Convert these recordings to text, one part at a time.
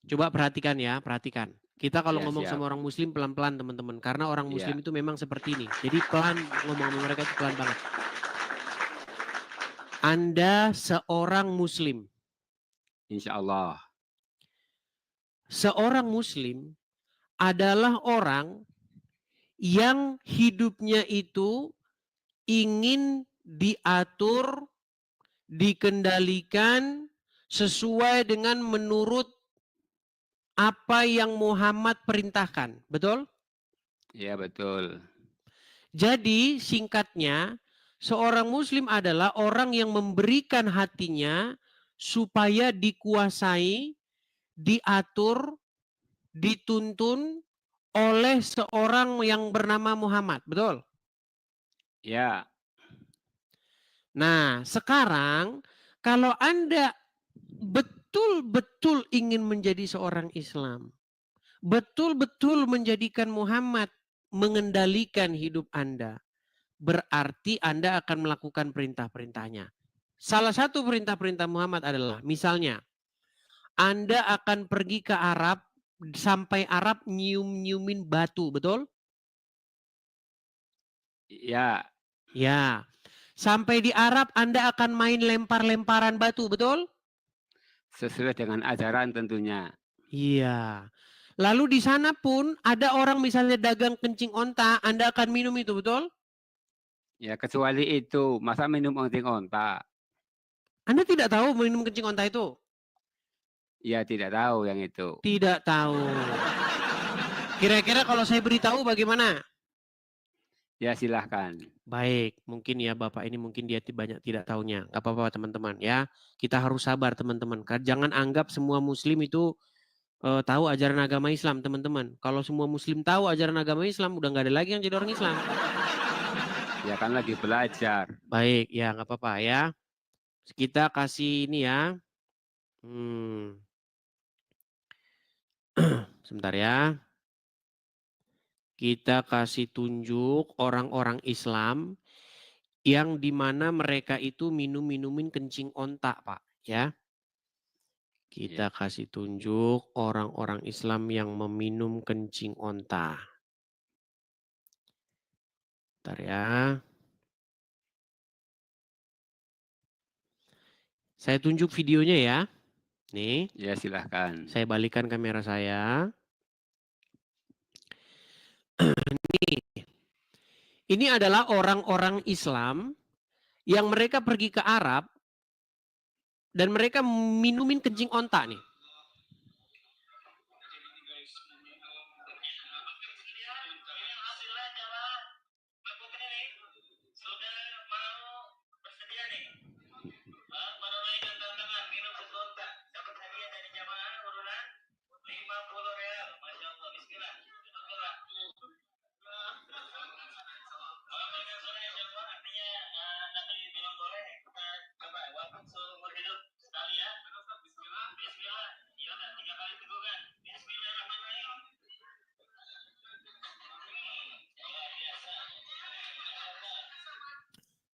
Coba perhatikan ya, perhatikan. Kita kalau Ya, ngomong siap. sama orang muslim pelan-pelan teman-teman. Karena orang muslim Ya, itu memang seperti ini. Jadi pelan ngomong sama mereka itu pelan banget. Anda seorang muslim. insya Allah. Seorang muslim adalah orang yang hidupnya itu ingin diatur, dikendalikan sesuai dengan menurut apa yang Muhammad perintahkan. Betul? Ya, betul. Jadi singkatnya, seorang muslim adalah orang yang memberikan hatinya supaya dikuasai, diatur, dituntun oleh seorang yang bernama Muhammad. Betul? Ya, Nah, sekarang kalau Anda betul-betul ingin menjadi seorang Islam, betul-betul menjadikan Muhammad mengendalikan hidup Anda, berarti Anda akan melakukan perintah-perintahnya. Salah satu perintah-perintah Muhammad adalah, misalnya, Anda akan pergi ke Arab, sampai Arab nyium-nyiumin batu, betul? ya, Ya. Sampai di Arab Anda akan main lempar-lemparan batu, betul? sesuai dengan ajaran tentunya. Iya. Lalu di sana pun ada orang misalnya dagang kencing onta, Anda akan minum itu, betul? Ya, kecuali itu, masa minum onting onta? Anda tidak tahu minum kencing onta itu? Ya, tidak tahu yang itu. Tidak tahu. Kira-kira kalau saya beritahu bagaimana? Ya, silahkan. Baik, mungkin ya Bapak ini mungkin dia banyak tidak tahunya. Gak apa-apa teman-teman ya. Kita harus sabar teman-teman. Jangan anggap semua muslim itu tahu ajaran agama Islam teman-teman. Kalau semua muslim tahu ajaran agama Islam, udah nggak ada lagi yang jadi orang Islam. Ya, kan lagi belajar. Baik, ya nggak apa-apa ya. Kita kasih ini ya. Sebentar ya. Kita kasih tunjuk orang-orang Islam yang dimana mereka itu minum-minumin kencing onta, Pak. Ya. Kita Ya. kasih tunjuk orang-orang Islam yang meminum kencing onta. Bentar ya. Saya tunjuk videonya ya. Nih. Ya, silahkan. Saya balikan kamera saya. Ini adalah orang-orang Islam yang mereka pergi ke Arab dan mereka minumin kencing onta nih.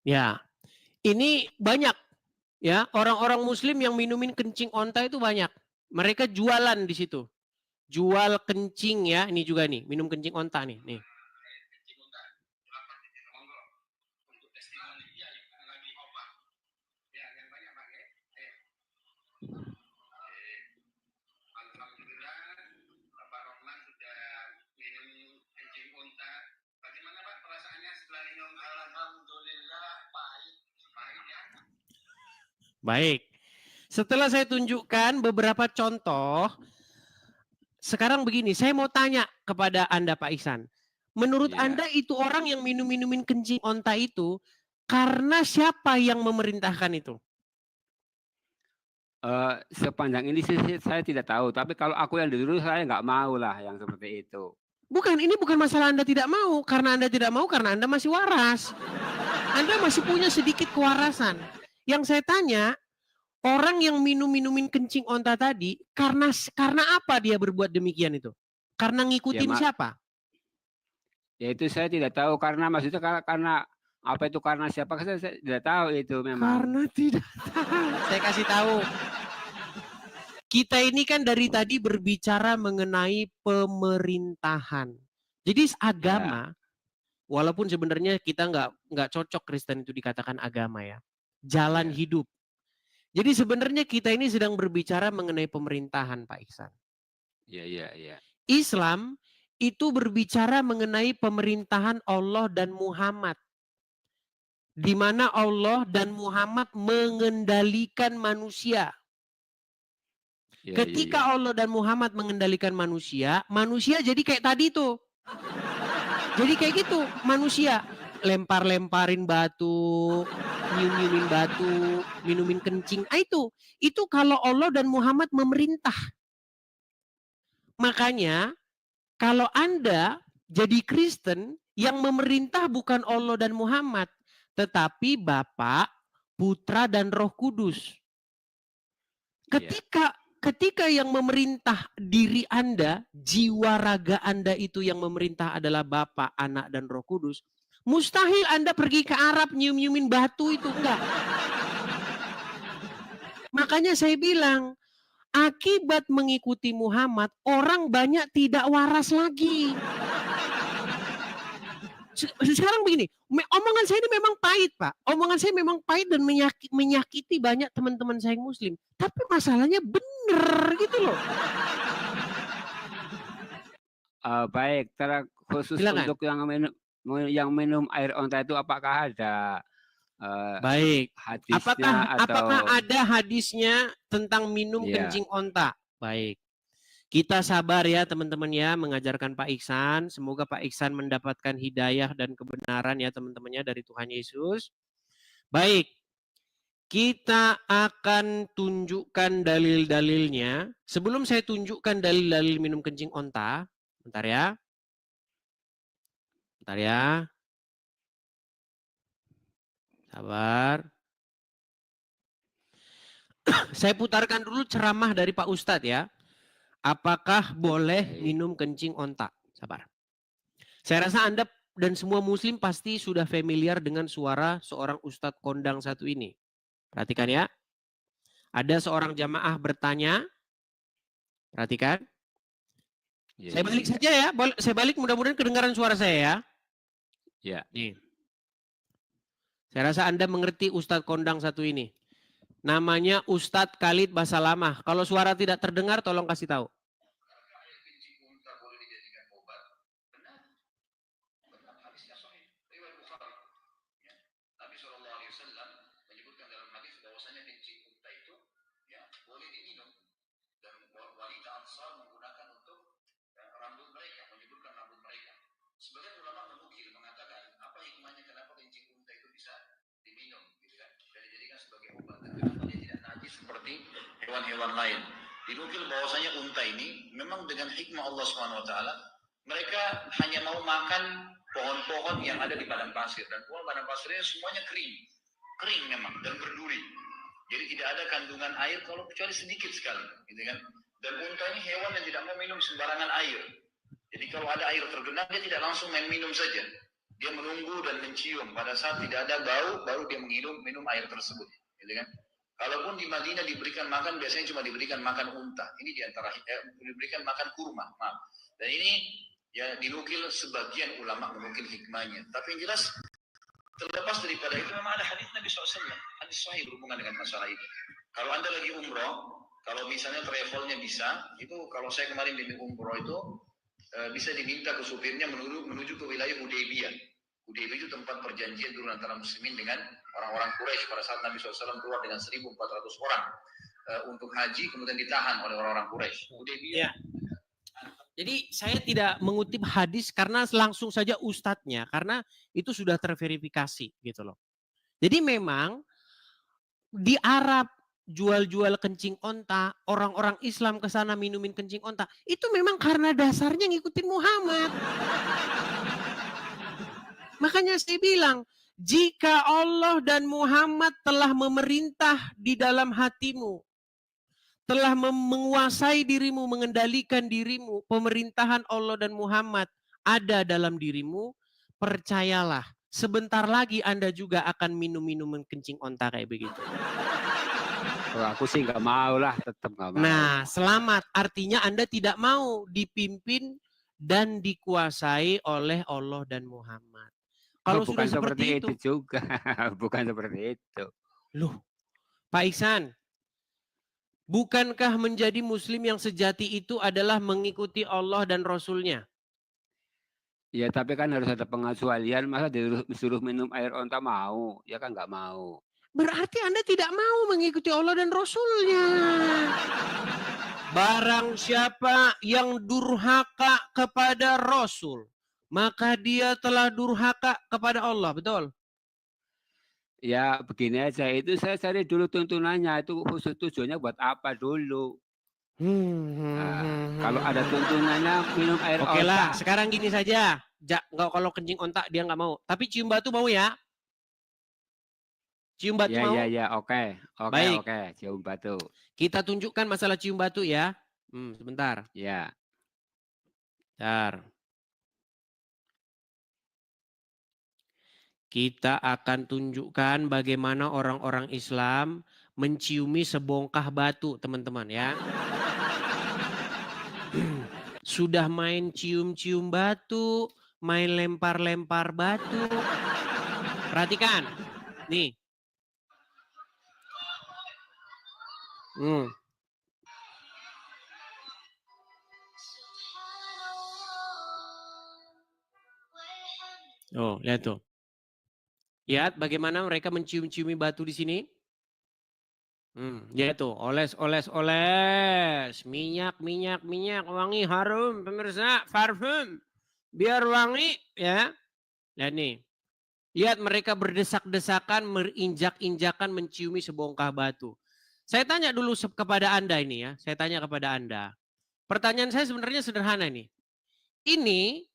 Ya, ini banyak ya orang-orang Muslim yang minumin kencing onta itu banyak. Mereka jualan di situ, jual kencing ya. Ini juga nih minum kencing onta nih. Nih. Baik. Setelah saya tunjukkan beberapa contoh, sekarang begini, saya mau tanya kepada Anda Pak Ihsan. Menurut Ya. Anda itu orang yang minum-minumin kencing onta itu karena siapa yang memerintahkan itu? Sepanjang ini sih saya tidak tahu, tapi kalau aku yang dulu saya nggak mau lah yang seperti itu. Bukan, ini bukan masalah Anda tidak mau. Karena Anda tidak mau, karena Anda masih waras. Anda masih punya sedikit kewarasan. Yang saya tanya, orang yang minumin kencing onta tadi, karena apa dia berbuat demikian itu? Karena ngikutin siapa? Ya itu saya tidak tahu, karena maksudnya karena apa itu, karena siapa, saya tidak tahu itu memang. Karena tidak tahu. Saya kasih tahu. Kita ini kan dari tadi berbicara mengenai pemerintahan. Jadi agama, walaupun sebenarnya kita nggak cocok Kristen itu dikatakan agama ya, jalan hidup. Jadi sebenarnya kita ini sedang berbicara mengenai pemerintahan, Pak Iksan. Iya. Islam itu berbicara mengenai pemerintahan Allah dan Muhammad. Di mana Allah dan Muhammad mengendalikan manusia. Ketika Allah dan Muhammad mengendalikan manusia, manusia jadi kayak tadi tuh. Jadi kayak gitu, manusia lempar-lemparin batu, nyium-nyiumin batu, minumin kencing. Itu kalau Allah dan Muhammad memerintah. Makanya kalau Anda jadi Kristen, yang memerintah bukan Allah dan Muhammad, tetapi Bapa, Putra dan Roh Kudus. Ketika yang memerintah diri Anda, jiwa raga Anda itu yang memerintah adalah Bapa, Anak, dan Roh Kudus, mustahil Anda pergi ke Arab nyium-nyiumin batu itu, enggak. Makanya saya bilang, akibat mengikuti Muhammad, orang banyak tidak waras lagi. Sekarang begini, omongan saya ini memang pahit, Pak. Omongan saya memang pahit dan menyakiti banyak teman-teman saya yang Muslim. Tapi masalahnya benar gitu loh. Baik, khusus Silakan. untuk yang minum air onta itu apakah ada baik hadisnya apakah ada hadisnya tentang minum kencing onta? Baik. Kita sabar ya teman-teman ya mengajarkan Pak Iksan. Semoga Pak Iksan mendapatkan hidayah dan kebenaran ya teman-temannya dari Tuhan Yesus. Baik. Kita akan tunjukkan dalil-dalilnya. Sebelum saya tunjukkan dalil-dalil minum kencing onta. Bentar ya. Sabar. Saya putarkan dulu ceramah dari Pak Ustadz ya. Apakah boleh minum kencing onta? Sabar. Saya rasa Anda dan semua Muslim pasti sudah familiar dengan suara seorang Ustadz kondang satu ini. Perhatikan ya. Ada seorang jamaah bertanya. Perhatikan. Saya balik saja ya. Saya balik mudah-mudahan kedengaran suara saya ya. Ya. Nih. Saya rasa Anda mengerti Ustadz kondang satu ini. Namanya Ustadz Khalid Basalamah. Kalau suara tidak terdengar tolong kasih tahu. Sebagian ulama menukil mengatakan apa hikmahnya kenapa kencing unta itu bisa diminum gitu kan dan dijadikan sebagai obat dan kenapa dia tidak najis seperti hewan-hewan lain. Dinukil bahwasanya unta ini memang dengan hikmah Allah SWT mereka hanya mau makan pohon-pohon yang ada di padang pasir dan pohon padang pasirnya semuanya kering memang dan berduri. Jadi tidak ada kandungan air kalau kecuali sedikit sekali gitu kan. Dan unta ini hewan yang tidak mau minum sembarangan air. Jadi kalau ada air tergenang, dia tidak langsung main minum saja. Dia menunggu dan mencium. Pada saat tidak ada bau, baru dia minum air tersebut. Gitu kan? Kalaupun di Madinah diberikan makan, biasanya cuma diberikan makan unta. Ini diantara diberikan makan kurma. Maaf. Dan ini ya dinukil sebagian ulama menukil hikmahnya. Tapi yang jelas, terlepas daripada itu memang ada hadis Nabi SAW. Hadis sahih berhubungan dengan masalah itu. Kalau Anda lagi umroh, kalau misalnya travelnya bisa, itu kalau saya kemarin di umroh itu, bisa diminta ke supirnya menuju ke wilayah Hudaybiyah. Hudaybiyah itu tempat perjanjian dulu antara muslimin dengan orang-orang Quraisy pada saat Nabi SAW keluar dengan 1.400 orang untuk haji kemudian ditahan oleh orang-orang Quraisy. Hudaybiyah. Ya. Jadi saya tidak mengutip hadis karena langsung saja ustadznya karena itu sudah terverifikasi gitu loh. Jadi memang di Arab jual-jual kencing onta, orang-orang Islam ke sana minumin kencing onta, itu memang karena dasarnya ngikutin Muhammad. Makanya saya bilang, jika Allah dan Muhammad telah memerintah di dalam hatimu, telah menguasai dirimu, mengendalikan dirimu, pemerintahan Allah dan Muhammad ada dalam dirimu, percayalah, sebentar lagi Anda juga akan minum-minuman kencing onta kayak begitu. Kalau aku sih nggak mau lah, tetap nggak mau. Nah, selamat. Artinya Anda tidak mau dipimpin dan dikuasai oleh Allah dan Muhammad. Oh, Kalau sudah bukan seperti seperti itu itu, juga. Bukan seperti itu. loh, Pak Iksan, bukankah menjadi muslim yang sejati itu adalah mengikuti Allah dan Rasul-Nya? Ya, tapi kan harus ada pengecualian. Masa disuruh minum air onta mau? Ya kan nggak mau. Berarti Anda tidak mau mengikuti Allah dan Rasul-Nya. Barang siapa yang durhaka kepada Rasul, maka dia telah durhaka kepada Allah, betul? Ya begini aja, itu saya cari dulu tuntunannya, itu khusus tujuannya buat apa dulu. Kalau ada tuntunannya minum air Oke lah, onta. sekarang gini saja. Nggak, kalau kencing ontak dia nggak mau. Tapi cium batu mau ya? Cium batu Ya, ya, mau? ya, oke, oke, Baik, oke, cium batu. kita tunjukkan masalah cium batu ya. Sebentar. Ya, Bentar. Kita akan tunjukkan bagaimana orang-orang Islam menciumi sebongkah batu, teman-teman ya. Sudah main cium-cium batu, main lempar-lempar batu. Perhatikan. Nih. Oh, lihat tuh. Lihat bagaimana mereka mencium-ciumi batu di sini. Lihat tuh, oles, oles, oles. Minyak, minyak, minyak, wangi, harum, pemirsa, parfum. Biar wangi, ya. Lihat nih. Lihat mereka berdesak-desakan, merinjak-injakan, menciumi sebongkah batu. Saya tanya dulu kepada Anda ini ya. Saya tanya kepada Anda. Pertanyaan saya sebenarnya sederhana nih. Ini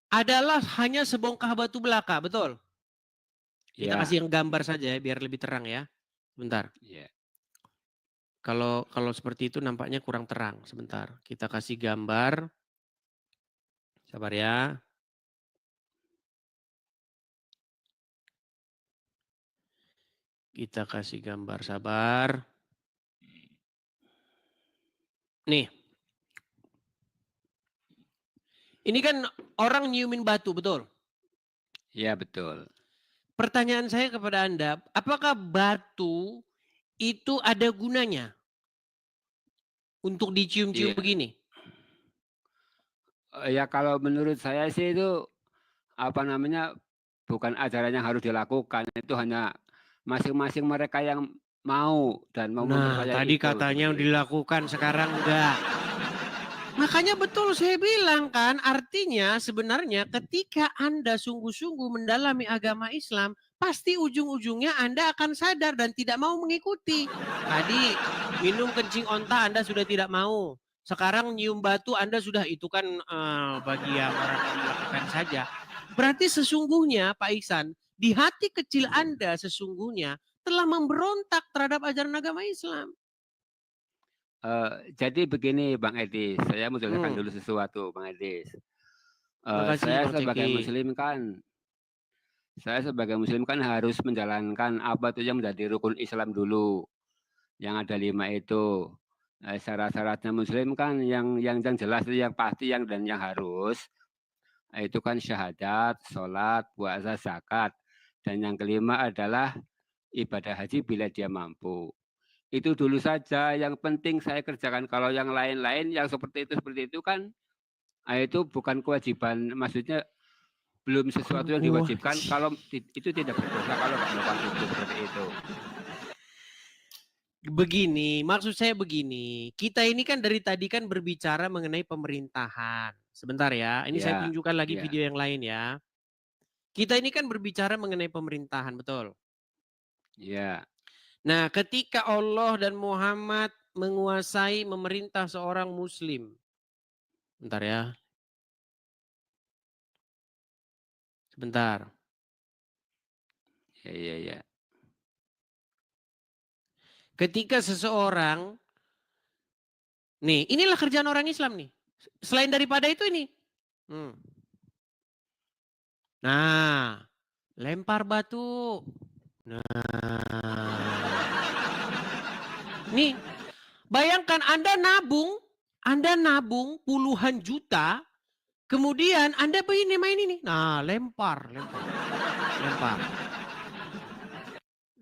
adalah hanya sebongkah batu belaka, betul? Kita ya, kasih yang gambar saja ya, biar lebih terang ya. Sebentar. ya. Kalau seperti itu nampaknya kurang terang. Sebentar. Kita kasih gambar. Sabar ya. Kita kasih gambar, sabar. Nih. Ini kan orang nyiumin batu, betul? Ya, betul. Pertanyaan saya kepada Anda, apakah batu itu ada gunanya untuk dicium-cium Iya. begini? Ya kalau menurut saya sih itu apa namanya, bukan ajaran yang harus dilakukan. Itu hanya masing-masing mereka yang mau dan mau Nah, mempercayai tadi itu, katanya seperti itu. dilakukan, sekarang enggak. Makanya betul saya bilang kan, artinya sebenarnya ketika Anda sungguh-sungguh mendalami agama Islam, pasti ujung-ujungnya Anda akan sadar dan tidak mau mengikuti. Tadi minum kencing onta Anda sudah tidak mau. Sekarang nyium batu Anda sudah, itu kan bagi yang orang yang melakukan saja. Berarti sesungguhnya Pak Iksan, di hati kecil Anda sesungguhnya telah memberontak terhadap ajaran agama Islam. Jadi begini Bang Edis, saya mau jelaskan Hmm, dulu sesuatu Bang Edis. makasih Saya Bang Ceki. sebagai muslim kan harus menjalankan apa itu yang menjadi rukun Islam dulu, yang ada 5 itu. Syarat-syaratnya muslim kan yang jelas itu yang pasti dan yang harus, itu kan syahadat, sholat, puasa, zakat. Dan yang kelima adalah ibadah haji bila dia mampu. Itu dulu saja yang penting saya kerjakan. Kalau yang lain-lain yang seperti itu kan, itu bukan kewajiban, maksudnya belum Bukan sesuatu yang diwajibkan kewajiban. kalau itu tidak berdosa kalau nggak melakukan itu, seperti itu. Begini, maksud saya begini. Kita ini kan dari tadi kan berbicara mengenai pemerintahan. Sebentar ya, ini saya Ya, tunjukkan lagi ya, video yang lain ya. Kita ini kan berbicara mengenai pemerintahan, betul? ya, Nah, ketika Allah dan Muhammad menguasai memerintah seorang muslim. Bentar ya, sebentar. ya, ya, ya. Ketika seseorang, nih inilah kerjaan orang Islam nih. Selain daripada itu ini. Hmm. Nah, lempar batu. Nah, Nih, bayangkan Anda nabung puluhan juta, kemudian Anda begini main ini. Nah, lempar.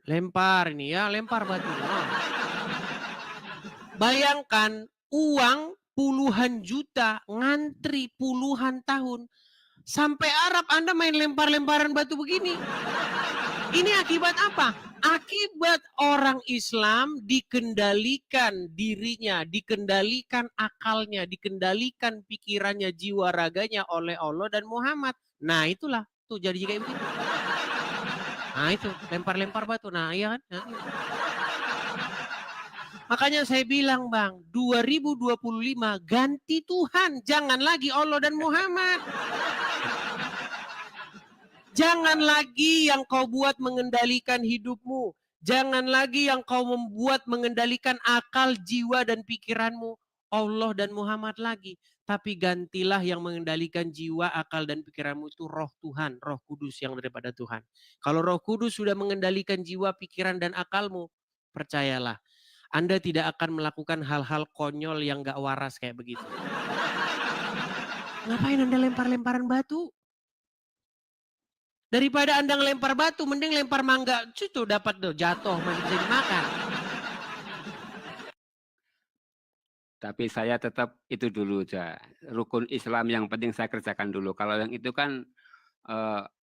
Lempar ini ya, lempar batu. Nah. Bayangkan uang puluhan juta, ngantri puluhan tahun. Sampai Arab Anda main lempar-lemparan batu begini. Ini akibat apa? Akibat orang Islam dikendalikan dirinya, dikendalikan akalnya, dikendalikan pikirannya, jiwa raganya oleh Allah dan Muhammad. Nah itulah, tuh jadi kayak begitu. Nah itu, lempar-lempar batu. Nah iya kan? Nah, iya. Makanya saya bilang Bang, 2025 ganti Tuhan, jangan lagi Allah dan Muhammad. Jangan lagi yang kau buat mengendalikan hidupmu. Jangan lagi yang kau membuat mengendalikan akal, jiwa, dan pikiranmu. Allah dan Muhammad lagi. Tapi gantilah yang mengendalikan jiwa, akal, dan pikiranmu itu roh Tuhan, roh kudus yang daripada Tuhan. Kalau roh kudus sudah mengendalikan jiwa, pikiran, dan akalmu, percayalah. Anda tidak akan melakukan hal-hal konyol yang gak waras kayak begitu. Ngapain Anda lempar-lemparan batu? Daripada Anda ngelempar batu, mending lempar mangga. Cucu dapat tuh, jatuh, masih bisa dimakan. Tapi saya tetap itu dulu aja. Rukun Islam yang penting saya kerjakan dulu. Kalau yang itu kan,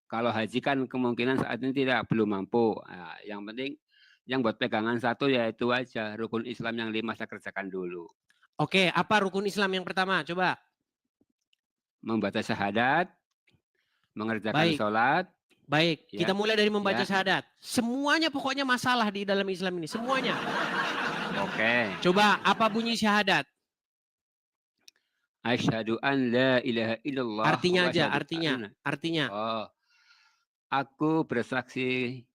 kalau haji kan kemungkinan saat ini belum mampu. Nah, yang penting yang buat pegangan satu ya itu aja. Rukun Islam yang 5 saya kerjakan dulu. Oke, apa rukun Islam yang pertama? Coba. Membaca syahadat, mengerjakan Baik. sholat. Baik, Ya, kita mulai dari membaca ya. syahadat. Semuanya pokoknya masalah di dalam Islam ini, semuanya. Oke. Coba, apa bunyi syahadat? Asyhadu an la ilaha illallah. Artinya wa aja, asyhadu artinya. Oh, aku bersaksi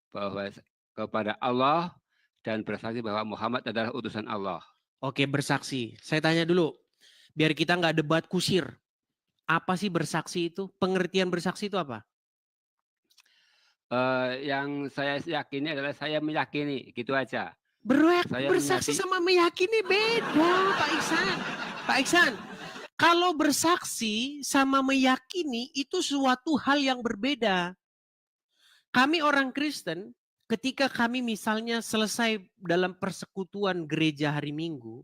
bahwa kepada Allah dan bersaksi bahwa Muhammad adalah utusan Allah. Oke, bersaksi. Saya tanya dulu, biar kita nggak debat kusir. Apa sih bersaksi itu? Pengertian bersaksi itu apa? Yang saya yakini adalah saya meyakini, gitu aja. Saya Bersaksi sama meyakini beda, Pak Iksan. Pak Iksan, kalau bersaksi sama meyakini itu suatu hal yang berbeda. Kami orang Kristen, ketika kami misalnya selesai dalam persekutuan gereja hari Minggu,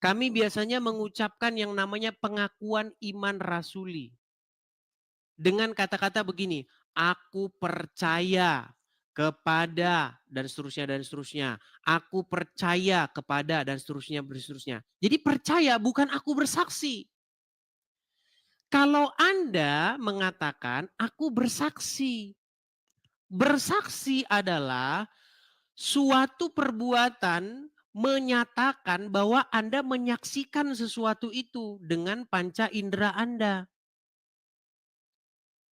kami biasanya mengucapkan yang namanya pengakuan iman rasuli. Dengan kata-kata begini, aku percaya kepada dan seterusnya. Aku percaya kepada dan seterusnya. Jadi percaya bukan aku bersaksi. Kalau Anda mengatakan aku bersaksi. Bersaksi adalah suatu perbuatan menyatakan bahwa Anda menyaksikan sesuatu itu dengan panca indera Anda.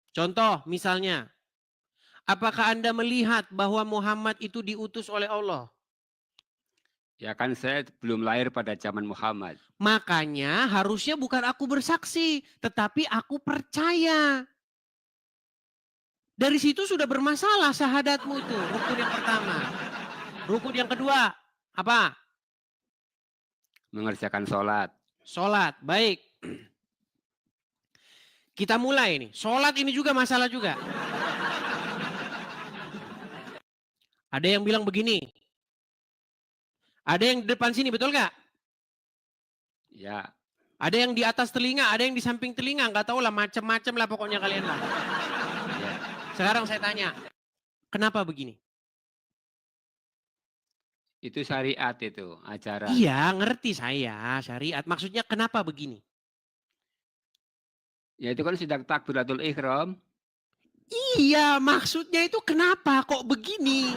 Contoh misalnya, apakah Anda melihat bahwa Muhammad itu diutus oleh Allah? Ya kan saya belum lahir pada zaman Muhammad. Makanya harusnya bukan aku bersaksi, tetapi aku percaya. Dari situ sudah bermasalah syahadatmu itu, rukun yang pertama. Rukun yang kedua, apa? Mengerjakan sholat. Sholat, baik. Kita mulai nih, sholat ini juga masalah juga. Ada yang bilang begini, ada yang di depan sini, betul nggak? Ya. Ada yang di atas telinga, ada yang di samping telinga, nggak tahu lah, macam-macam lah pokoknya kalian lah. Ya. Sekarang saya tanya, kenapa begini? Itu syariat itu, ajaran. Iya, ngerti saya syariat. Maksudnya kenapa begini? Ya itu kan sedang takbiratul ihram. Iya, maksudnya itu kenapa kok begini?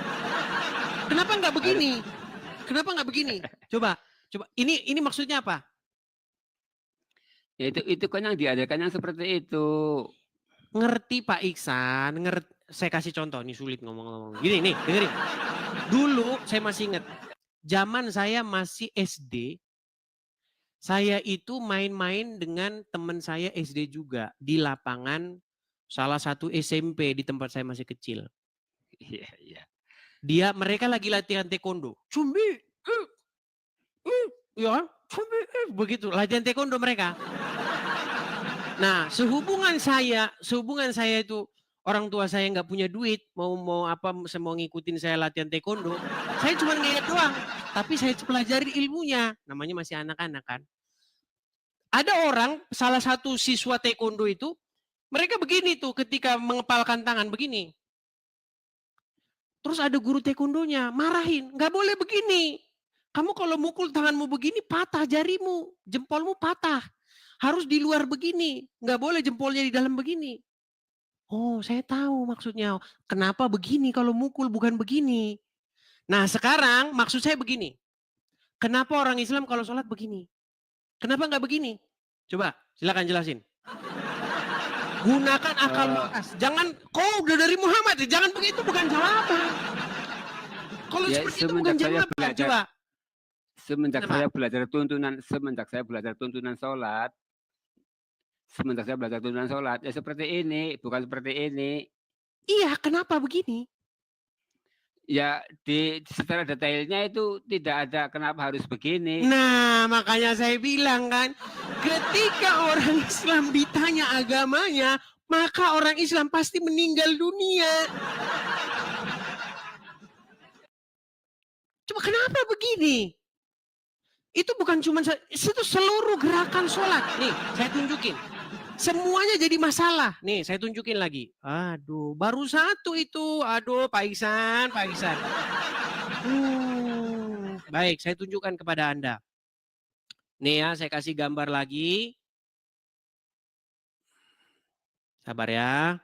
Kenapa nggak begini? Kenapa nggak begini? Coba. Ini maksudnya apa? Ya itu kan yang diadakan yang seperti itu. Ngerti Pak Iksan, ngerti. Saya kasih contoh, nih sulit ngomong-ngomong. Gini nih, dengerin. Dulu saya masih ingat, zaman saya masih SD, saya itu main-main dengan teman saya SD juga di lapangan salah satu SMP di tempat saya masih kecil. Iya, iya. Mereka lagi latihan taekwondo. Cumbi, Ya, begitu latihan taekwondo mereka. Nah, sehubungan saya itu orang tua saya nggak punya duit, mau mau apa, mau ngikutin saya latihan taekwondo, saya cuma ngeliat doang, tapi saya pelajari ilmunya, namanya masih anak-anak kan. Ada orang, salah satu siswa taekwondo itu, mereka begini tuh ketika mengepalkan tangan begini. Terus ada guru taekwondonya marahin, "Nggak boleh begini. Kamu kalau mukul tanganmu begini patah jarimu, jempolmu patah. Harus di luar begini, nggak boleh jempolnya di dalam begini." Oh, saya tahu maksudnya. Kenapa begini kalau mukul bukan begini. Nah, sekarang maksud saya begini. Kenapa orang Islam kalau sholat begini? Kenapa nggak begini? Coba silakan jelasin. Gunakan akal Eee, bebas. Jangan, kau udah dari Muhammad ya, jangan begitu, bukan jawaban. Kalau ya seperti itu bukan jawaban. Coba. Kenapa? semenjak saya belajar tuntunan sholat, ya seperti ini, bukan seperti ini. Iya, kenapa begini? Ya secara detailnya itu tidak ada kenapa harus begini. Nah, makanya saya bilang kan, ketika orang Islam ditanya agamanya, maka orang Islam pasti meninggal dunia. Coba kenapa begini? Itu bukan cuma, itu seluruh gerakan sholat. Nih, saya tunjukin. Semuanya jadi masalah. Nih, saya tunjukin lagi. Aduh, baru satu itu. Aduh, Pak Ihsan, Pak Ihsan. Baik, saya tunjukkan kepada Anda. Nih ya, saya kasih gambar lagi. Sabar ya.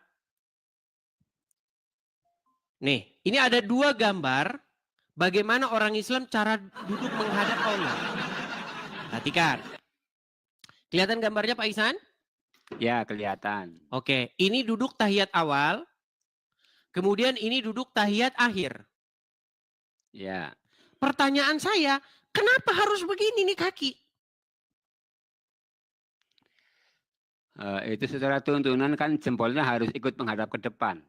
Nih, ini ada 2 gambar bagaimana orang Islam cara duduk menghadap Allah. Perhatikan. Kelihatan gambarnya Pak Ihsan? Ya, kelihatan. Oke, ini duduk tahiyat awal. Kemudian ini duduk tahiyat akhir. Ya. Pertanyaan saya, kenapa harus begini nih kaki? Itu secara tuntunan kan jempolnya harus ikut menghadap ke depan.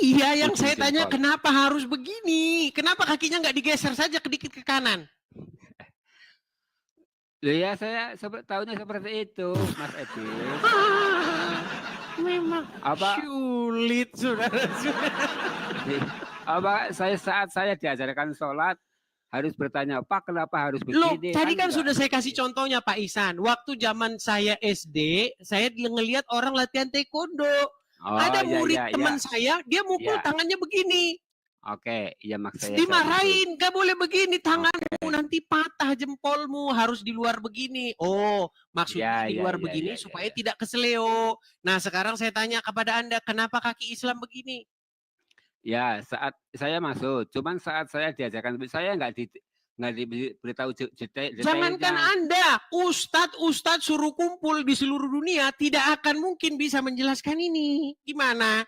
Iya, yang Ujung saya tanya jempol. kenapa harus begini? Kenapa kakinya nggak digeser saja sedikit ke kanan? Loh ya saya tahunya seperti itu, Mas Edis. Memang Apa sulit, saudara-saudara. saat saya diajarkan sholat harus bertanya, "Pak, kenapa harus Loh, begini?" tadi kan enggak. sudah saya kasih contohnya Pak Ihsan. Waktu zaman saya SD, saya ngelihat orang latihan taekwondo. Oh, Ada ya murid ya teman ya. saya, dia mukul Ya. tangannya begini. Oke, iya maksud saya itu. Dimarahin, gak boleh begini tanganmu, Oke. nanti patah jempolmu, harus di luar begini. Oh, maksudnya Ya di ya luar ya ya begini ya supaya ya. tidak keseleo. Nah, sekarang saya tanya kepada Anda, kenapa kaki Islam begini? Ya, saat saya masuk, cuman saat saya diajarkan, saya nggak diberitahu Jangankan detailnya. Anda, ustadz suruh kumpul di seluruh dunia, tidak akan mungkin bisa menjelaskan ini. Gimana?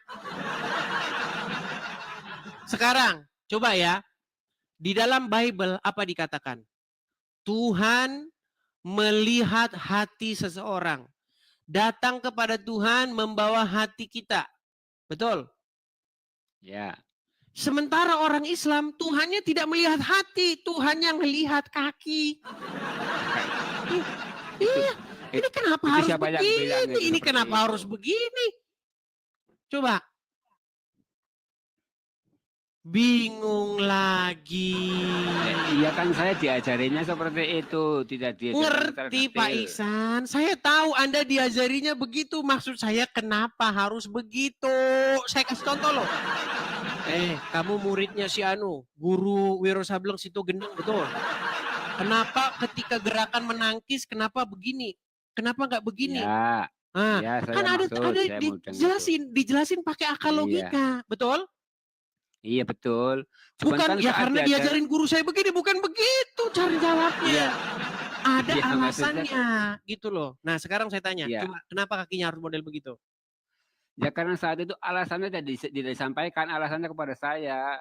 Sekarang, coba ya, di dalam Bible apa dikatakan? Tuhan melihat hati seseorang. Datang kepada Tuhan membawa hati kita. Betul? Ya. Sementara orang Islam, Tuhannya tidak melihat hati, Tuhan yang melihat kaki. Iya, ini kenapa Itu harus siapa yang bilang begini? itu Ini seperti kenapa itu? harus begini? Coba. Bingung lagi. Iya kan saya diajarinya seperti itu, tidak diajarkan secara Ngerti Pak detail. Ihsan, saya tahu Anda diajarinya begitu. Maksud saya kenapa harus begitu? Saya kasih contoh loh. Kamu muridnya si Anu, guru Wiro Sableng Situ Gendeng, betul. Kenapa ketika gerakan menangkis, kenapa begini? Kenapa nggak begini? Ya, Nah, ya kan saya ada maksud, saya mudeng itu. dijelasin pakai akal Iya, logika, betul? iya betul. Cuman Bukan kan ya saat karena diajar, diajarin guru saya begini, bukan begitu cari jawabnya. iya, Ada iya maksudnya, alasannya, gitu loh. Nah, sekarang saya tanya, iya. coba kenapa kakinya harus model begitu? Ya karena saat itu alasannya tidak disampaikan alasannya kepada saya.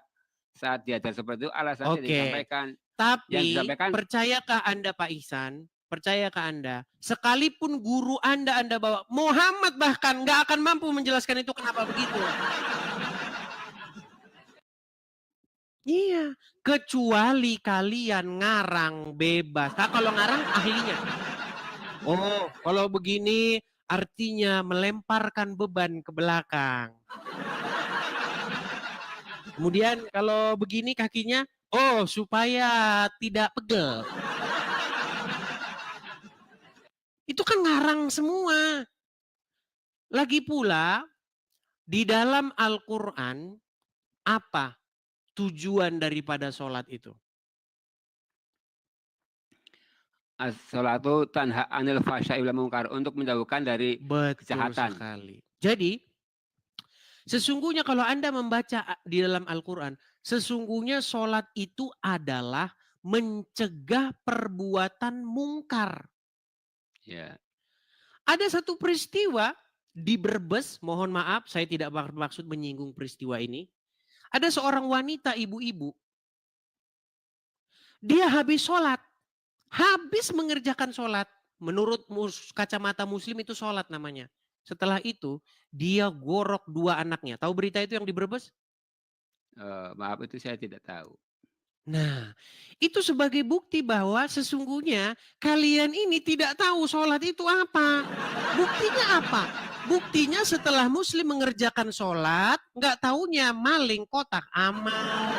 Saat diajar seperti itu alasannya tidak Oke, disampaikan. Yang tapi disampaikan, percayakah Anda Pak Ihsan, percayakah Anda, sekalipun guru Anda bawa, Muhammad bahkan nggak akan mampu menjelaskan itu kenapa begitu. Iya, kecuali kalian ngarang bebas. Nah, kalau ngarang ahlinya. Oh, kalau begini artinya melemparkan beban ke belakang. Kemudian kalau begini kakinya, oh supaya tidak pegel. Itu kan ngarang semua. Lagi pula di dalam Al-Quran apa tujuan daripada sholat itu? As-sholatu tanha anil fasya'i wal munkar, untuk menjauhkan dari Betul kejahatan. sekali. Jadi sesungguhnya kalau Anda membaca di dalam Al-Quran, sesungguhnya sholat itu adalah mencegah perbuatan mungkar. Ya. Ada satu peristiwa di Brebes, mohon maaf saya tidak bermaksud menyinggung peristiwa ini. Ada seorang wanita ibu-ibu, dia habis mengerjakan sholat. Menurut kacamata muslim itu sholat namanya. Setelah itu dia gorok 2 anaknya. Tahu berita itu yang di Brebes? Maaf, itu saya tidak tahu. Nah, itu sebagai bukti bahwa sesungguhnya kalian ini tidak tahu sholat itu apa. Buktinya apa? Buktinya setelah muslim mengerjakan sholat, nggak taunya maling kotak amal.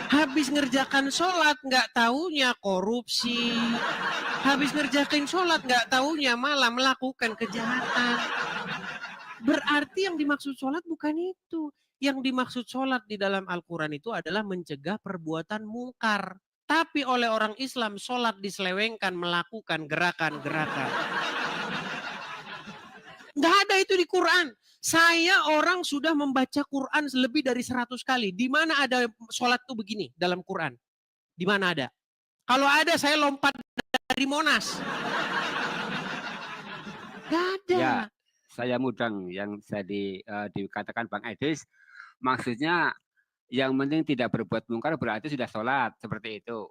Habis ngerjakan sholat, nggak taunya korupsi. Habis ngerjakan sholat, nggak taunya malah melakukan kejahatan. Berarti yang dimaksud sholat bukan itu. Yang dimaksud sholat di dalam Al-Quran itu adalah mencegah perbuatan mungkar. Tapi oleh orang Islam, sholat diselewengkan melakukan gerakan-gerakan. Nggak ada itu di Quran. Saya orang sudah membaca Quran lebih dari 100 kali. Di mana ada sholat tuh begini dalam Quran? Di mana ada? Kalau ada saya lompat dari Monas. Nggak ada. Ya, saya mudeng yang dikatakan Bang Edis, maksudnya yang penting tidak berbuat mungkar berarti sudah sholat, seperti itu.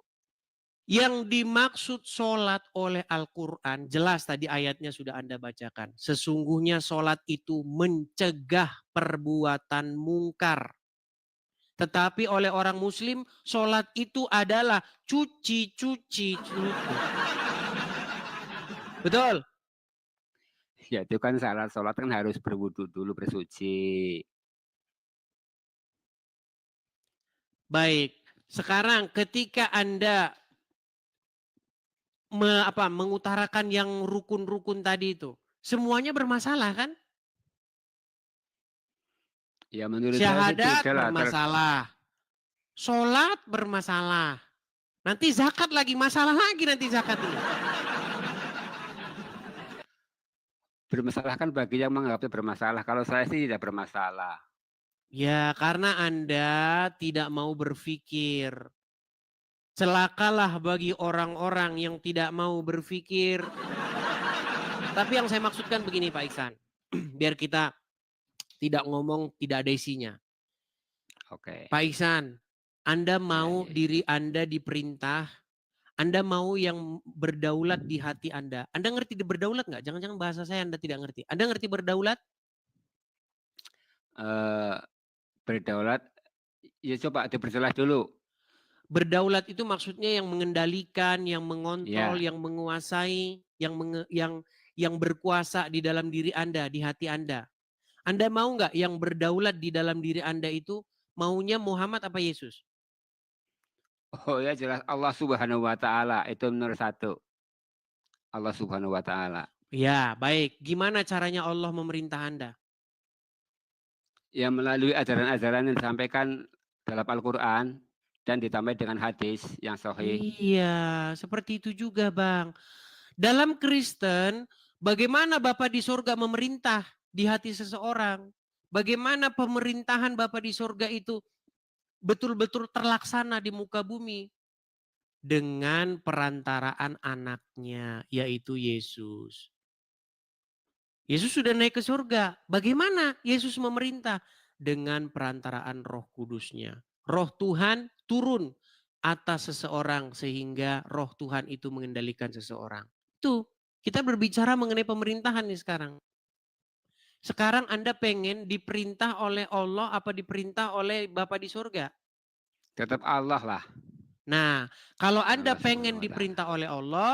Yang dimaksud sholat oleh Al-Quran, jelas tadi ayatnya sudah Anda bacakan. Sesungguhnya sholat itu mencegah perbuatan mungkar. Tetapi oleh orang muslim, sholat itu adalah cuci-cuci. Betul? Ya itu kan syarat sholat kan harus berwudu dulu, bersuci. Baik, sekarang ketika Anda mengutarakan yang rukun-rukun tadi itu, semuanya bermasalah kan? Ya menurut saya sih Syahadat beda lah. bermasalah, sholat bermasalah, nanti zakat lagi masalah lagi nanti zakat ini. Bermasalah kan bagi yang menganggapnya bermasalah. Kalau saya sih tidak bermasalah. Ya karena Anda tidak mau berpikir. Celakalah bagi orang-orang yang tidak mau berpikir. Tapi yang saya maksudkan begini Pak Iksan. Biar kita tidak ngomong tidak ada isinya. Oke. Pak Iksan, Anda mau Ya. diri Anda diperintah, Anda mau yang berdaulat di hati Anda. Anda ngerti berdaulat nggak? Jangan-jangan bahasa saya Anda tidak ngerti. Anda ngerti berdaulat? Berdaulat, ya coba diperjelas dulu. Berdaulat itu maksudnya yang mengendalikan, yang mengontrol, Ya. yang menguasai, yang berkuasa di dalam diri Anda, di hati Anda. Anda mau nggak yang berdaulat di dalam diri Anda itu maunya Muhammad apa Yesus? Oh ya jelas Allah Subhanahu wa taala itu nomor 1. Allah Subhanahu wa taala. Ya, baik. Gimana caranya Allah memerintah Anda? Ya melalui ajaran-ajaran yang disampaikan dalam Al-Qur'an dan ditambah dengan hadis yang sahih. Iya, seperti itu juga, Bang. Dalam Kristen, bagaimana Bapa di sorga memerintah di hati seseorang? Bagaimana pemerintahan Bapa di sorga itu betul-betul terlaksana di muka bumi? Dengan perantaraan anaknya, yaitu Yesus. Yesus sudah naik ke surga. Bagaimana Yesus memerintah? Dengan perantaraan Roh Kudusnya. Roh Tuhan turun atas seseorang sehingga Roh Tuhan itu mengendalikan seseorang. Itu kita berbicara mengenai pemerintahan nih sekarang. Sekarang Anda pengen diperintah oleh Allah apa diperintah oleh Bapa di surga? Tetap Allah lah. Nah, kalau Anda Allah pengen Subhanahu wa taala. diperintah oleh Allah,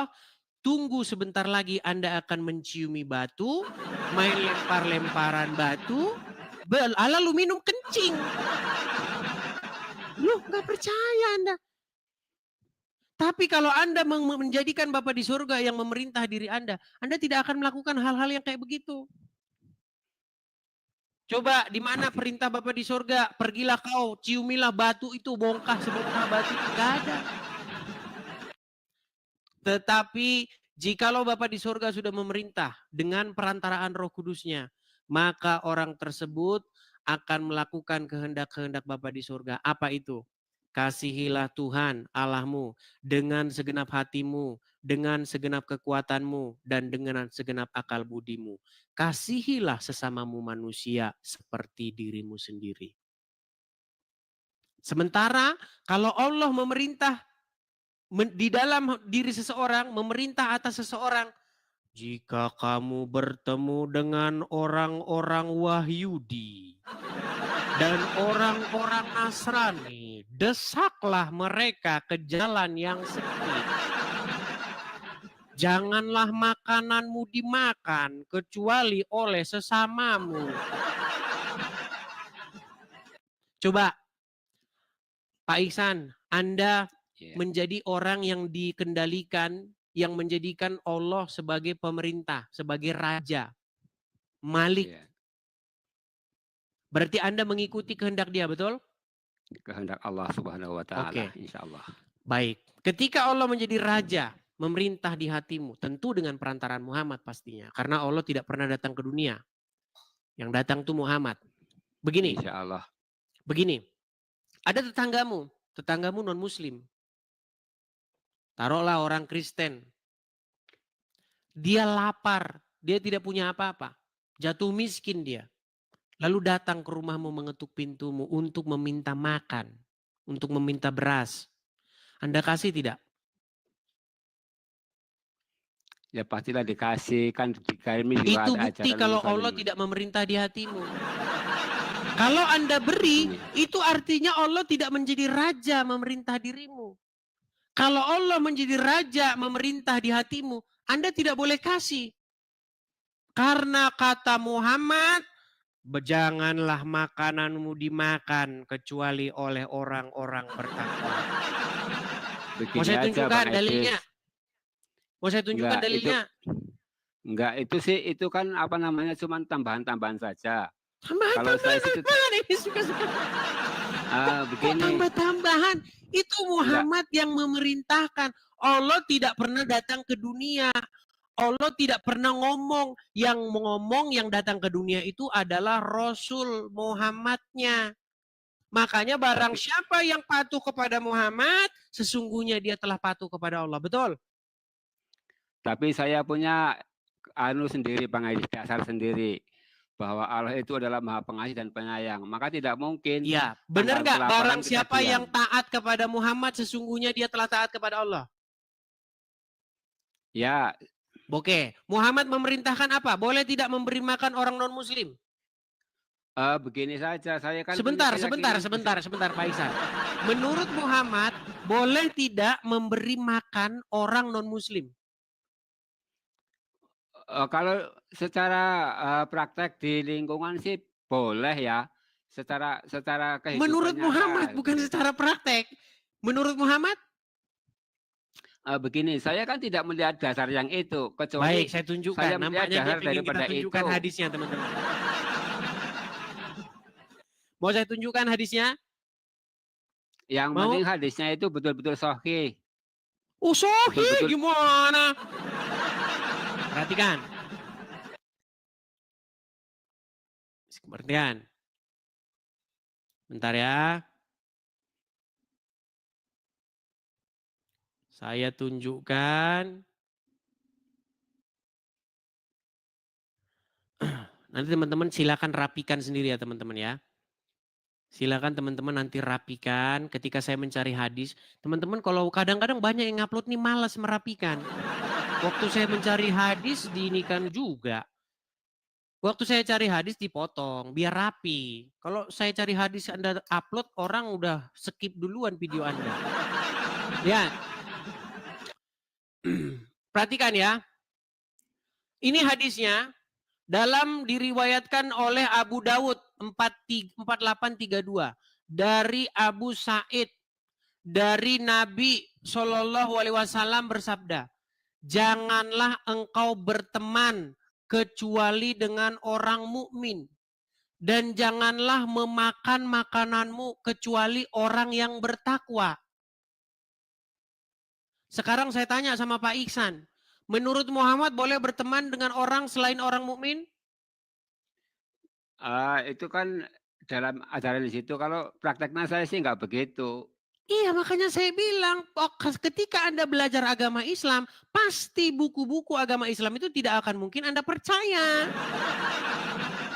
tunggu sebentar lagi Anda akan menciumi batu, main lempar-lemparan batu, lalu minum kencing. Loh, nggak percaya Anda. Tapi kalau Anda menjadikan Bapa di surga yang memerintah diri Anda tidak akan melakukan hal-hal yang kayak begitu. Coba di mana perintah Bapa di surga? Pergilah kau, ciumilah batu itu, bongkah sebongkah batu itu. Nggak ada. Tetapi jikalau Bapa di surga sudah memerintah dengan perantaraan Roh Kudusnya, maka orang tersebut akan melakukan kehendak-kehendak Bapa di surga. Apa itu? Kasihilah Tuhan Allahmu dengan segenap hatimu, dengan segenap kekuatanmu, dan dengan segenap akal budimu. Kasihilah sesamamu manusia seperti dirimu sendiri. Sementara kalau Allah memerintah di dalam diri seseorang, memerintah atas seseorang, jika kamu bertemu dengan orang-orang Wahyudi dan orang-orang Nasrani, desaklah mereka ke jalan yang sempit. Janganlah makananmu dimakan kecuali oleh sesamamu. Coba, Pak Ihsan, Anda menjadi orang yang dikendalikan, yang menjadikan Allah sebagai pemerintah, sebagai raja, Malik. Berarti Anda mengikuti kehendak dia, betul? Kehendak Allah Subhanahu wa taala, insyaallah. Baik. Ketika Allah menjadi raja, memerintah di hatimu, tentu dengan perantaraan Muhammad pastinya. Karena Allah tidak pernah datang ke dunia. Yang datang itu Muhammad. Begini. Insyaallah. Begini. Ada tetanggamu non-muslim. Taruhlah orang Kristen. Dia lapar, dia tidak punya apa-apa. Jatuh miskin dia. Lalu datang ke rumahmu mengetuk pintumu untuk meminta makan. Untuk meminta beras. Anda kasih tidak? Ya pastilah dikasih, kan kami juga itu ada bukti ajaran kalau saling. Allah tidak memerintah di hatimu. Kalau Anda beri, itu artinya Allah tidak menjadi raja memerintah dirimu. Kalau Allah menjadi raja memerintah di hatimu, Anda tidak boleh kasih. Karena kata Muhammad, janganlah makananmu dimakan kecuali oleh orang-orang bertakwa. Mau saya tunjukkan dalilnya? Mau saya tunjukkan dalilnya? Enggak, itu sih, itu kan apa namanya, cuman tambahan-tambahan saja. Kalau saya sih ini suka-suka. Begini. Tambah-tambahan. Itu Muhammad yang memerintahkan. Allah tidak pernah datang ke dunia. Allah tidak pernah ngomong. Yang ngomong yang datang ke dunia itu adalah Rasul Muhammadnya. Makanya barang siapa yang patuh kepada Muhammad, sesungguhnya dia telah patuh kepada Allah. Betul? Tapi saya punya sendiri, dasar sendiri. Bahwa Allah itu adalah Maha Pengasih dan Penyayang. Maka tidak mungkin. Ya, benar nggak? Barang siapa yang taat kepada Muhammad, sesungguhnya dia telah taat kepada Allah. Ya. Oke, Muhammad memerintahkan apa? Boleh tidak memberi makan orang non-muslim? Begini saja, saya kan. Sebentar Pak Ihsan. Menurut Muhammad, boleh tidak memberi makan orang non-muslim? Kalau secara praktek di lingkungan sih boleh ya. Secara kehidupan. Menurut Muhammad, bukan secara praktek. Menurut Muhammad? Begini, saya kan tidak melihat dasar yang itu. Kecuali baik, saya tunjukkan. Saya nampaknya dia ingin kita tunjukkan itu. Hadisnya, teman-teman. Mau saya tunjukkan hadisnya? Yang penting hadisnya itu betul-betul sahih. Oh, sahih gimana? Perhatikan. Perhatikan. Bentar ya. Saya tunjukkan. Nanti teman-teman silakan rapikan sendiri ya teman-teman ya. Silakan teman-teman nanti rapikan ketika saya mencari hadis. Teman-teman kalau kadang-kadang banyak yang ngupload nih malas merapikan. Waktu saya mencari hadis diinikan juga. Waktu saya cari hadis dipotong, biar rapi. Kalau saya cari hadis Anda upload, orang udah skip duluan video Anda. Ya. Perhatikan ya. Ini hadisnya dalam diriwayatkan oleh Abu Dawud 4832 dari Abu Sa'id dari Nabi Shallallahu Alaihi Wasallam bersabda, janganlah engkau berteman kecuali dengan orang mukmin dan janganlah memakan makananmu kecuali orang yang bertakwa. Sekarang saya tanya sama Pak Iksan, menurut Muhammad boleh berteman dengan orang selain orang mukmin? Itu kan dalam ajaran di situ, kalau prakteknya saya sih nggak begitu. Iya, makanya saya bilang, ketika Anda belajar agama Islam, pasti buku-buku agama Islam itu tidak akan mungkin Anda percaya.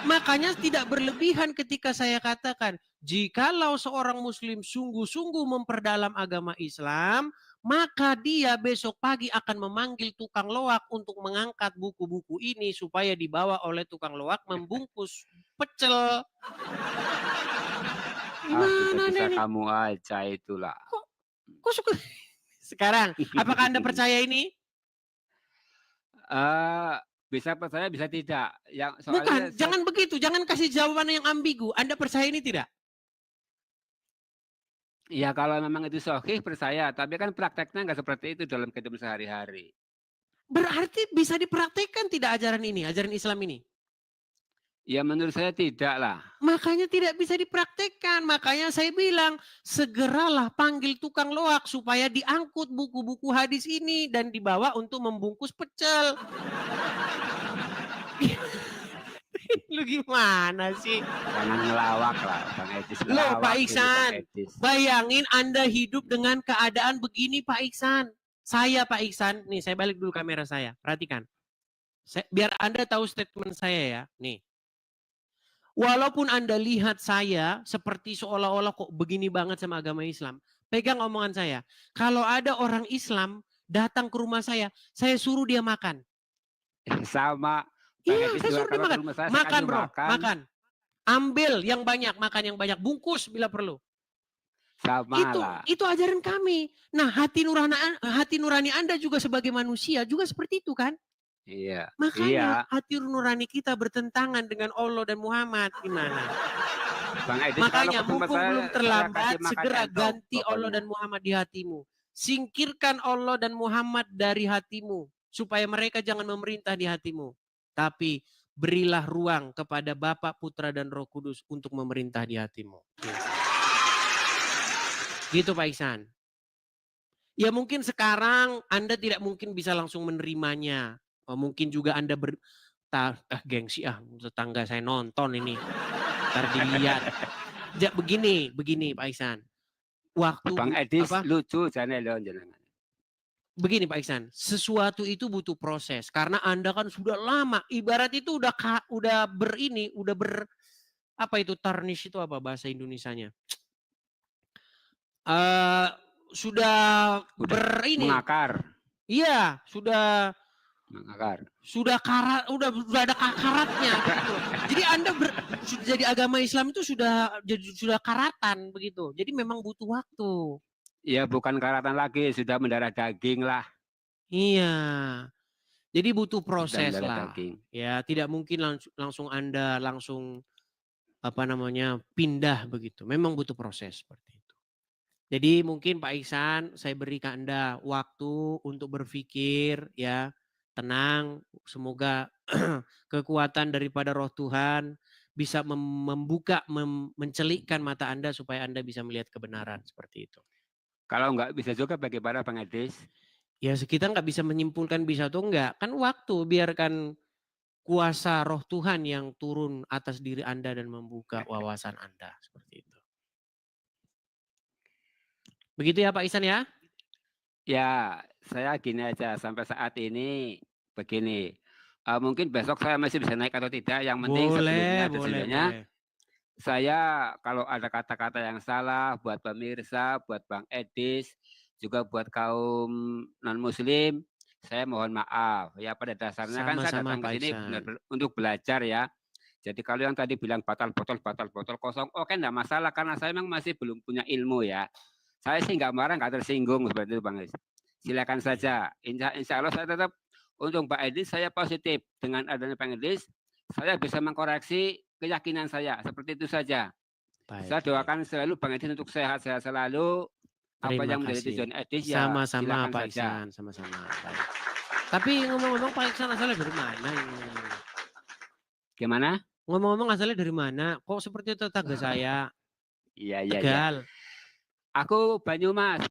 Makanya tidak berlebihan ketika saya katakan, jikalau seorang muslim sungguh-sungguh memperdalam agama Islam, maka dia besok pagi akan memanggil tukang loak untuk mengangkat buku-buku ini supaya dibawa oleh tukang loak membungkus pecel. Gimana Bisa-bisa ini? kamu aja itulah. Kok suka? Sekarang, apakah Anda percaya ini? Bisa percaya, bisa tidak. Yang Bukan, soalnya jangan begitu, jangan kasih jawaban yang ambigu. Anda percaya ini tidak? ya kalau memang itu sahih percaya, tapi kan prakteknya nggak seperti itu dalam kehidupan sehari-hari. Berarti bisa dipraktekkan tidak ajaran ini, ajaran Islam ini? Ya menurut saya tidak lah. Makanya tidak bisa dipraktekkan. Makanya saya bilang, segeralah panggil tukang loak supaya diangkut buku-buku hadis ini dan dibawa untuk membungkus pecel. Lu gimana sih? Jangan ngelawak lah, Bang Edis. Loh Pak Ngelawak ini, Bang Iksan, Edis. bayangin Anda hidup dengan keadaan begini Pak Iksan. Saya Pak Iksan, nih saya balik dulu kamera saya, perhatikan. Biar Anda tahu statement saya ya, nih. Walaupun Anda lihat saya seperti seolah-olah kok begini banget sama agama Islam, pegang omongan saya. Kalau ada orang Islam datang ke rumah saya suruh dia makan. Sama. Bang Iya, Edis saya juga suruh dia kalau ke makan. rumah saya Makan kasih bro, makan. makan. Ambil yang banyak, makan yang banyak. Bungkus bila perlu. Sama lah. Itu ajaran kami. Nah, hati nurani Anda juga sebagai manusia juga seperti itu kan? Iya. Makanya Iya. hati nurani kita bertentangan dengan Allah dan Muhammad. Gimana? Bang Edis, Makanya kalau ke tempat mumpung belum saya terlambat, kasih makan segera entok ganti Allah pokoknya. dan Muhammad di hatimu. Singkirkan Allah dan Muhammad dari hatimu. Supaya mereka jangan memerintah di hatimu. Tapi berilah ruang kepada Bapa, Putra, dan Roh Kudus untuk memerintah di hatimu. Gitu Pak Iksan. Ya mungkin sekarang Anda tidak mungkin bisa langsung menerimanya. Mungkin juga Anda gengsi tetangga saya nonton ini. Ntar dilihat. Begini Pak Iksan. Bang Edis lucu jane lho jenengan. Begini Pak Iksan, sesuatu itu butuh proses karena Anda kan sudah lama, ibarat itu udah apa itu tarnish itu apa bahasa Indonesianya? Sudah mengakar. Iya, sudah mengakar. Sudah ada karatnya gitu. Jadi Anda sudah jadi agama Islam itu sudah karatan begitu. Jadi memang butuh waktu. Ya bukan karatan lagi, sudah mendarah daging lah. Iya. Jadi butuh proses lah. Daging. Ya, tidak mungkin langsung Anda pindah begitu. Memang butuh proses seperti itu. Jadi mungkin Pak Iksan, saya beri ke Anda waktu untuk berpikir ya, tenang. Semoga kekuatan daripada Roh Tuhan bisa mencelikkan mata Anda supaya Anda bisa melihat kebenaran seperti itu. Kalau enggak bisa juga bagaimana Bang Edis? Ya kita nggak bisa menyimpulkan bisa atau enggak. Kan waktu, biarkan kuasa Roh Tuhan yang turun atas diri Anda dan membuka wawasan Anda. Seperti itu. Begitu ya Pak Iksan ya? Ya, saya gini aja. Sampai saat ini begini. Mungkin besok saya masih bisa naik atau tidak. Yang penting sebelumnya. Saya kalau ada kata-kata yang salah buat pemirsa, buat Bang Edis, juga buat kaum non-muslim, saya mohon maaf. Ya pada dasarnya kan saya Sama-sama datang ke Pak sini Iksan. benar-benar untuk belajar ya. Jadi kalau yang tadi bilang batal botol kosong, oke enggak masalah karena saya memang masih belum punya ilmu ya. Saya sih nggak marah, nggak tersinggung seperti itu Bang Is. Silakan saja. Insya Allah saya tetap untuk Pak Edis saya positif dengan adanya Pak Edis, saya bisa mengkoreksi keyakinan saya seperti itu saja. Saya Baik. doakan selalu Bang Edis untuk sehat-sehat selalu. Apa Terima yang menjadi kasih. tujuan Edis ya Sama-sama silakan Pak saja. Iksan, sama-sama. Baik. Tapi ngomong-ngomong Pak Iksan asalnya dari mana ini? Gimana? Ngomong-ngomong asalnya dari mana? Kok seperti tetangga saya? Iya, iya, iya. Tegal. Aku Banyumas.